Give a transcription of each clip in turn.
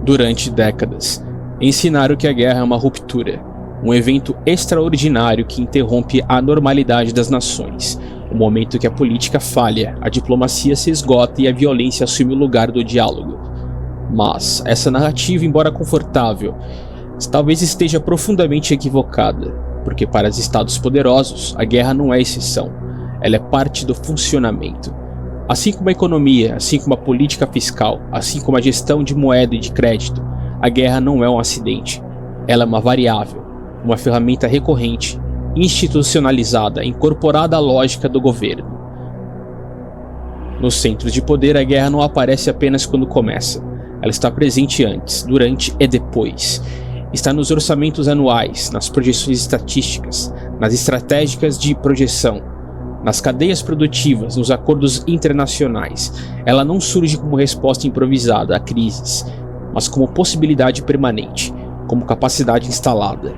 Durante décadas, ensinaram que a guerra é uma ruptura, um evento extraordinário que interrompe a normalidade das nações, o momento que a política falha, a diplomacia se esgota e a violência assume o lugar do diálogo. Mas essa narrativa, embora confortável, talvez esteja profundamente equivocada, porque para os estados poderosos, a guerra não é exceção, ela é parte do funcionamento. Assim como a economia, assim como a política fiscal, assim como a gestão de moeda e de crédito, a guerra não é um acidente. Ela é uma variável, uma ferramenta recorrente, institucionalizada, incorporada à lógica do governo. Nos centros de poder, a guerra não aparece apenas quando começa. Ela está presente antes, durante e depois. Está nos orçamentos anuais, nas projeções estatísticas, nas estratégicas de projeção, nas cadeias produtivas, nos acordos internacionais. Ela não surge como resposta improvisada a crises, mas como possibilidade permanente, como capacidade instalada,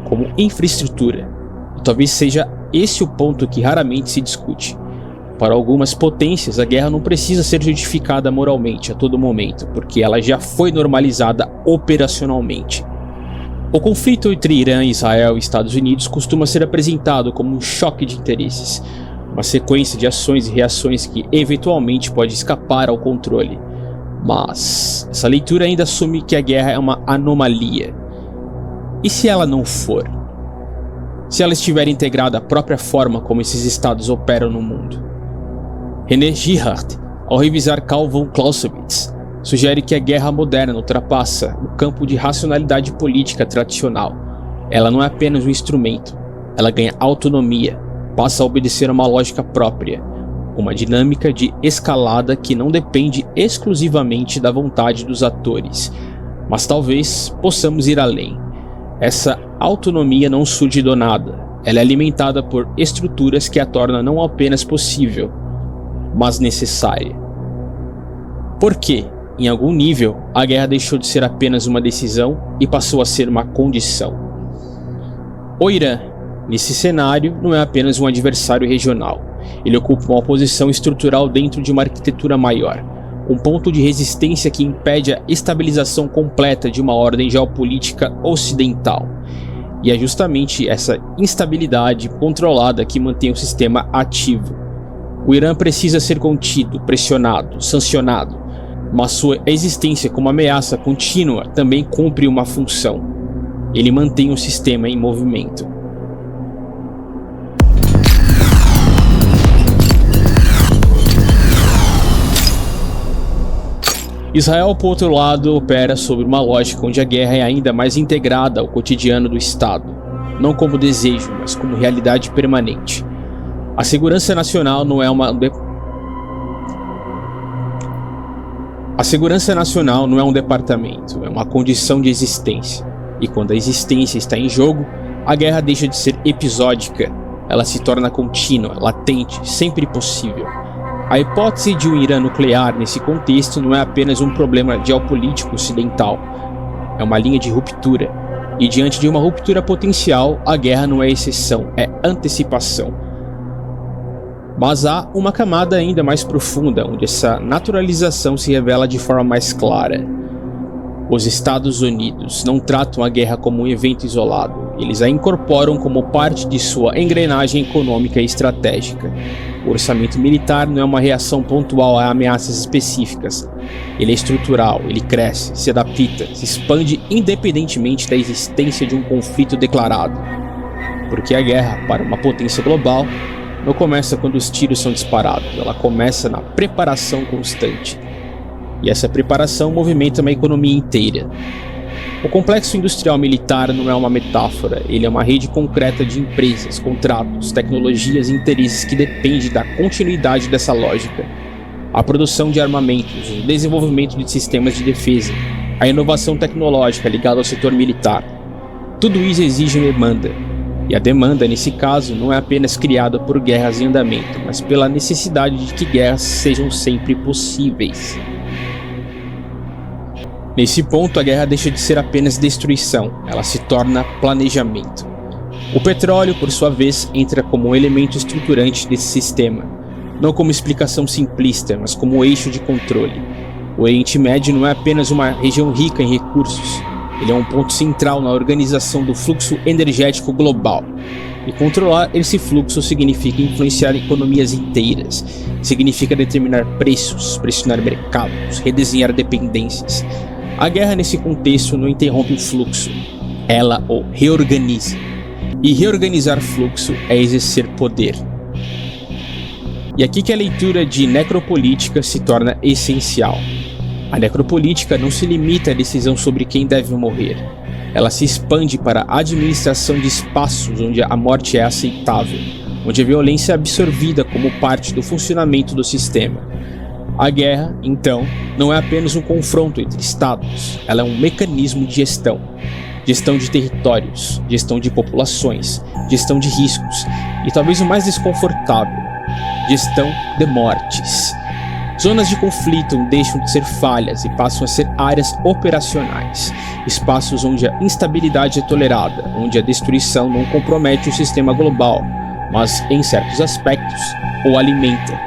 como infraestrutura. E talvez seja esse o ponto que raramente se discute. Para algumas potências, a guerra não precisa ser justificada moralmente a todo momento, porque ela já foi normalizada operacionalmente. O conflito entre Irã, Israel e Estados Unidos costuma ser apresentado como um choque de interesses, uma sequência de ações e reações que eventualmente pode escapar ao controle. Mas essa leitura ainda assume que a guerra é uma anomalia. E se ela não for? Se ela estiver integrada à própria forma como esses estados operam no mundo? René Girard, ao revisar Karl von Clausewitz, sugere que a guerra moderna ultrapassa o campo de racionalidade política tradicional. Ela não é apenas um instrumento, ela ganha autonomia, passa a obedecer a uma lógica própria, uma dinâmica de escalada que não depende exclusivamente da vontade dos atores, mas talvez possamos ir além. Essa autonomia não surge do nada, ela é alimentada por estruturas que a tornam não apenas possível, mas necessária. Por quê? Em algum nível, a guerra deixou de ser apenas uma decisão e passou a ser uma condição. O Irã, nesse cenário, não é apenas um adversário regional. Ele ocupa uma posição estrutural dentro de uma arquitetura maior, um ponto de resistência que impede a estabilização completa de uma ordem geopolítica ocidental. E é justamente essa instabilidade controlada que mantém o sistema ativo. O Irã precisa ser contido, pressionado, sancionado, mas sua existência como ameaça contínua também cumpre uma função. Ele mantém o sistema em movimento. Israel, por outro lado, opera sobre uma lógica onde a guerra é ainda mais integrada ao cotidiano do Estado, não como desejo, mas como realidade permanente. A segurança nacional não é um departamento, é uma condição de existência. E quando a existência está em jogo, a guerra deixa de ser episódica, ela se torna contínua, latente, sempre possível. A hipótese de um Irã nuclear nesse contexto não é apenas um problema geopolítico ocidental, é uma linha de ruptura. E diante de uma ruptura potencial, a guerra não é exceção, é antecipação. Mas há uma camada ainda mais profunda, onde essa naturalização se revela de forma mais clara. Os Estados Unidos não tratam a guerra como um evento isolado, eles a incorporam como parte de sua engrenagem econômica e estratégica. O orçamento militar não é uma reação pontual a ameaças específicas. Ele é estrutural, ele cresce, se adapta, se expande independentemente da existência de um conflito declarado. Porque a guerra, para uma potência global, não começa quando os tiros são disparados, ela começa na preparação constante. e essa preparação movimenta uma economia inteira. O complexo industrial militar não é uma metáfora, ele é uma rede concreta de empresas, contratos, tecnologias e interesses que depende da continuidade dessa lógica. A produção de armamentos, o desenvolvimento de sistemas de defesa, a inovação tecnológica ligada ao setor militar. Tudo isso exige demanda. E a demanda, nesse caso, não é apenas criada por guerras em andamento, mas pela necessidade de que guerras sejam sempre possíveis. Nesse ponto, a guerra deixa de ser apenas destruição, ela se torna planejamento. O petróleo, por sua vez, entra como um elemento estruturante desse sistema, não como explicação simplista, mas como eixo de controle. O Oriente Médio não é apenas uma região rica em recursos, ele é um ponto central na organização do fluxo energético global. E controlar esse fluxo significa influenciar economias inteiras, significa determinar preços, pressionar mercados, redesenhar dependências. A guerra nesse contexto não interrompe o fluxo, ela o reorganiza. E reorganizar fluxo é exercer poder. E aqui que a leitura de necropolítica se torna essencial. A necropolítica não se limita à decisão sobre quem deve morrer. Ela se expande para a administração de espaços onde a morte é aceitável, onde a violência é absorvida como parte do funcionamento do sistema. A guerra, então, não é apenas um confronto entre estados, ela é um mecanismo de gestão. Gestão de territórios, gestão de populações, gestão de riscos e talvez o mais desconfortável, gestão de mortes. Zonas de conflito deixam de ser falhas e passam a ser áreas operacionais, espaços onde a instabilidade é tolerada, onde a destruição não compromete o sistema global, mas, em certos aspectos, o alimenta.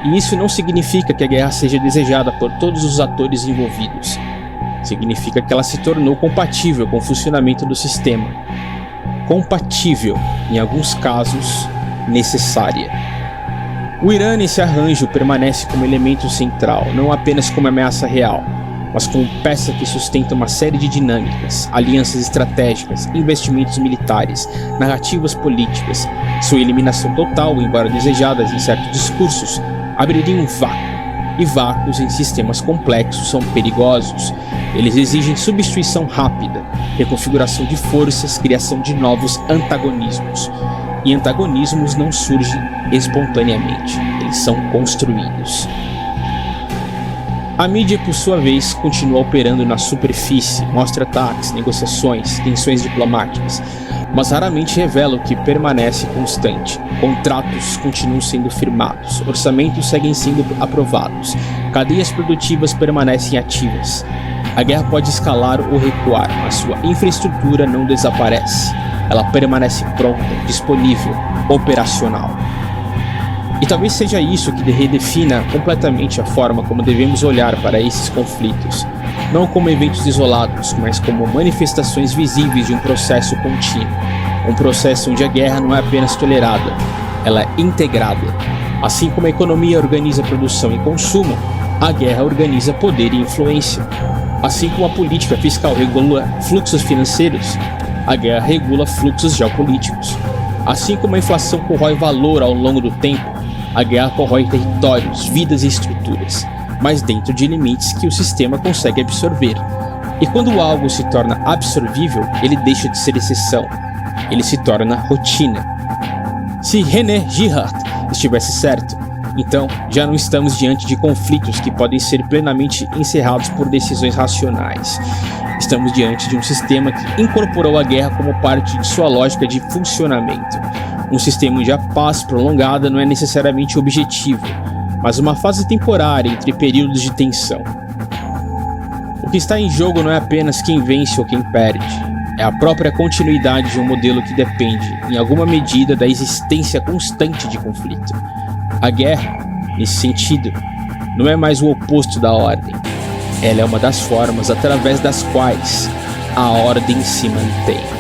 E isso não significa que a guerra seja desejada por todos os atores envolvidos. Significa que ela se tornou compatível com o funcionamento do sistema. Compatível, em alguns casos, necessária. O Irã nesse arranjo permanece como elemento central, não apenas como ameaça real, mas como peça que sustenta uma série de dinâmicas, alianças estratégicas, investimentos militares, narrativas políticas. Sua eliminação total, embora desejadas em certos discursos, abriria um vácuo, e vácuos em sistemas complexos são perigosos. Eles exigem substituição rápida, reconfiguração de forças, criação de novos antagonismos. E antagonismos não surgem espontaneamente, eles são construídos. A mídia, por sua vez, continua operando na superfície, mostra ataques, negociações, tensões diplomáticas, mas raramente revela o que permanece constante. Contratos continuam sendo firmados, orçamentos seguem sendo aprovados, cadeias produtivas permanecem ativas. A guerra pode escalar ou recuar, mas sua infraestrutura não desaparece. Ela permanece pronta, disponível, operacional. E talvez seja isso que redefina completamente a forma como devemos olhar para esses conflitos, não como eventos isolados, mas como manifestações visíveis de um processo contínuo, um processo onde a guerra não é apenas tolerada, ela é integrada. Assim como a economia organiza produção e consumo, a guerra organiza poder e influência. Assim como a política fiscal regula fluxos financeiros, a guerra regula fluxos geopolíticos. Assim como a inflação corrói valor ao longo do tempo, a guerra corrói territórios, vidas e estruturas, mas dentro de limites que o sistema consegue absorver. E quando algo se torna absorvível, ele deixa de ser exceção, ele se torna rotina. Se René Girard estivesse certo, então já não estamos diante de conflitos que podem ser plenamente encerrados por decisões racionais. Estamos diante de um sistema que incorporou a guerra como parte de sua lógica de funcionamento. Um sistema onde a paz prolongada não é necessariamente objetivo, mas uma fase temporária entre períodos de tensão. O que está em jogo não é apenas quem vence ou quem perde, é a própria continuidade de um modelo que depende, em alguma medida, da existência constante de conflito. A guerra, nesse sentido, não é mais o oposto da ordem. Ela é uma das formas através das quais a ordem se mantém.